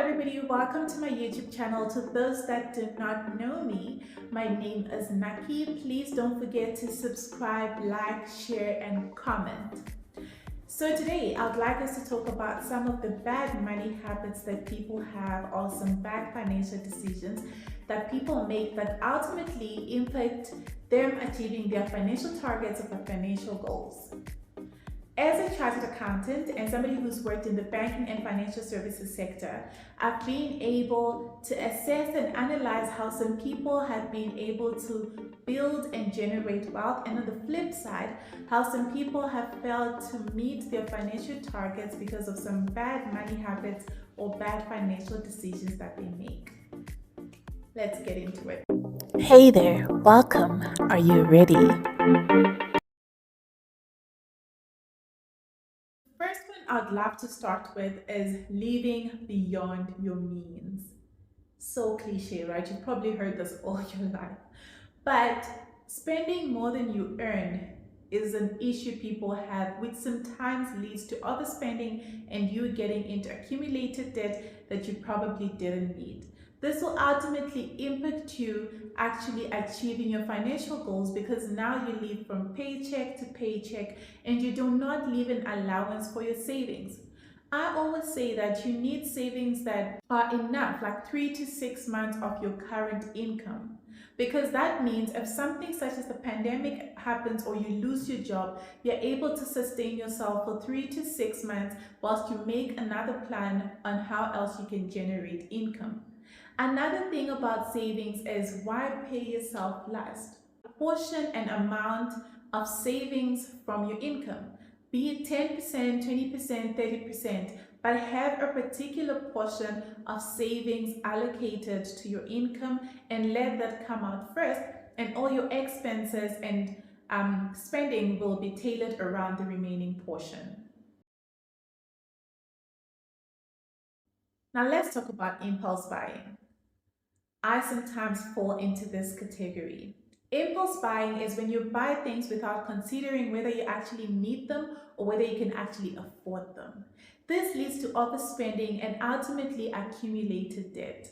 everybody, welcome to my YouTube channel. To those that do not know me, my name is Naki. Please don't forget to subscribe, like, share and comment. So today I'd like us to talk about some of the bad money habits that people have, or some bad financial decisions that people make that ultimately impact them achieving their financial targets or financial goals. As a chartered accountant and somebody who's worked in the banking and financial services sector, I've been able to assess and analyze how some people have been able to build and generate wealth, and on the flip side, how some people have failed to meet their financial targets because of some bad money habits or bad financial decisions that they make. Let's get into it. Hey there, welcome. Are you ready? First one I'd love to start with is living beyond your means. So cliche, right? You've probably heard this all your life. But spending more than you earn is an issue people have, which sometimes leads to overspending and you getting into accumulated debt that you probably didn't need. This will ultimately impact you actually achieving your financial goals, because now you live from paycheck to paycheck and you do not leave an allowance for your savings. I always say that you need savings that are enough, like 3 to 6 months of your current income. Because that means if something such as the pandemic happens or you lose your job, you're able to sustain yourself for 3 to 6 months whilst you make another plan on how else you can generate income. Another thing about savings is, why pay yourself last? Portion an amount of savings from your income, be it 10%, 20%, 30%, but have a particular portion of savings allocated to your income and let that come out first, and all your expenses and spending will be tailored around the remaining portion. Now let's talk about impulse buying. I sometimes fall into this category. Impulse buying is when you buy things without considering whether you actually need them or whether you can actually afford them. This leads to overspending and ultimately accumulated debt.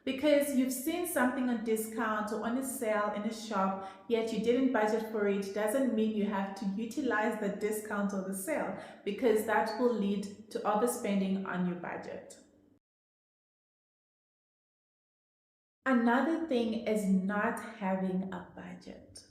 Because you've seen something on discount or on a sale in a shop, yet you didn't budget for it, doesn't mean you have to utilize the discount or the sale, because that will lead to overspending on your budget. Another thing is not having a budget.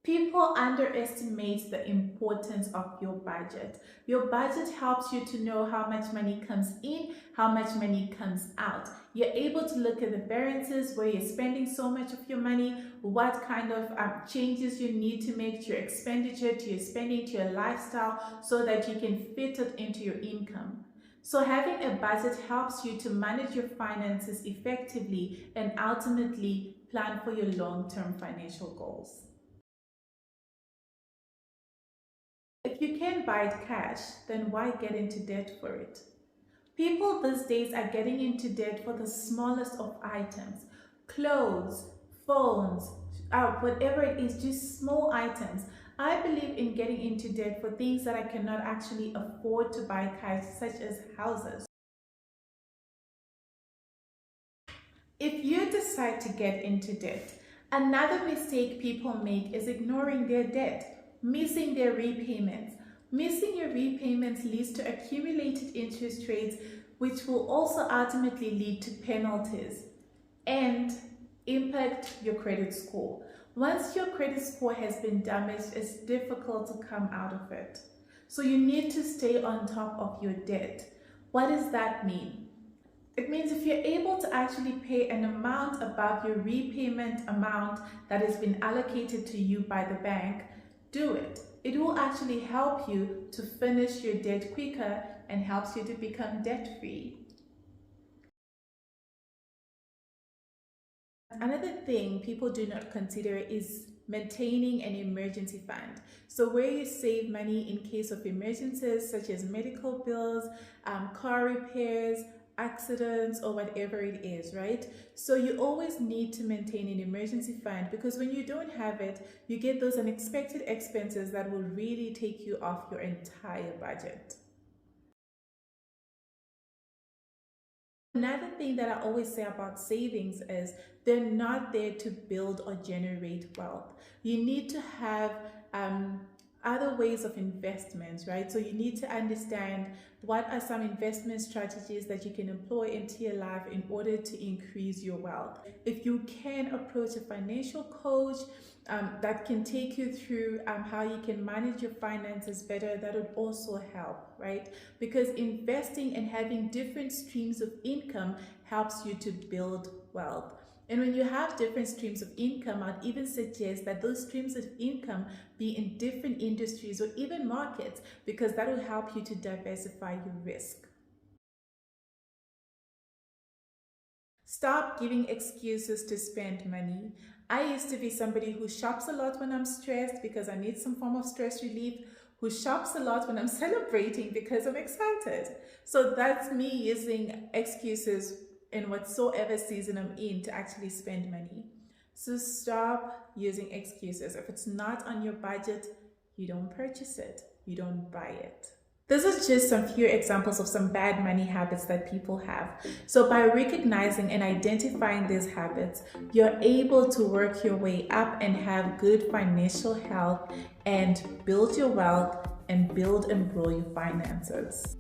People underestimate the importance of your budget. Your budget helps you to know how much money comes in, how much money comes out. You're able to look at the variances, where you're spending so much of your money, what kind of changes you need to make to your expenditure, to your spending, to your lifestyle, so that you can fit it into your income. So having a budget helps you to manage your finances effectively and ultimately plan for your long-term financial goals. If you can buy it cash, then why get into debt for it? People these days are getting into debt for the smallest of items. Clothes, phones, whatever it is, just small items. I believe in getting into debt for things that I cannot actually afford to buy cash, such as houses. If you decide to get into debt, another mistake people make is ignoring their debt, missing their repayments. Missing your repayments leads to accumulated interest rates, which will also ultimately lead to penalties and impact your credit score. Once your credit score has been damaged, it's difficult to come out of it. So you need to stay on top of your debt. What does that mean? It means if you're able to actually pay an amount above your repayment amount that has been allocated to you by the bank, do it. It will actually help you to finish your debt quicker and helps you to become debt-free. Another thing people do not consider is maintaining an emergency fund. So where you save money in case of emergencies such as medical bills, car repairs, accidents, or whatever it is, right? So you always need to maintain an emergency fund, because when you don't have it, you get those unexpected expenses that will really take you off your entire budget. Another thing that I always say about savings is they're not there to build or generate wealth. You need to have other ways of investments, right? So you need to understand what are some investment strategies that you can employ into your life in order to increase your wealth. If you can approach a financial coach that can take you through how you can manage your finances better, that would also help, right? Because investing and having different streams of income helps you to build wealth. And when you have different streams of income, I'd even suggest that those streams of income be in different industries or even markets, because that will help you to diversify your risk. Stop giving excuses to spend money. I used to be somebody who shops a lot when I'm stressed because I need some form of stress relief, who shops a lot when I'm celebrating because I'm excited. So that's me using excuses in whatsoever season I'm in to actually spend money. So stop using excuses. If it's not on your budget, you don't purchase it, you don't buy it. This is just some few examples of some bad money habits that people have. So by recognizing and identifying these habits, you're able to work your way up and have good financial health and build your wealth and build and grow your finances.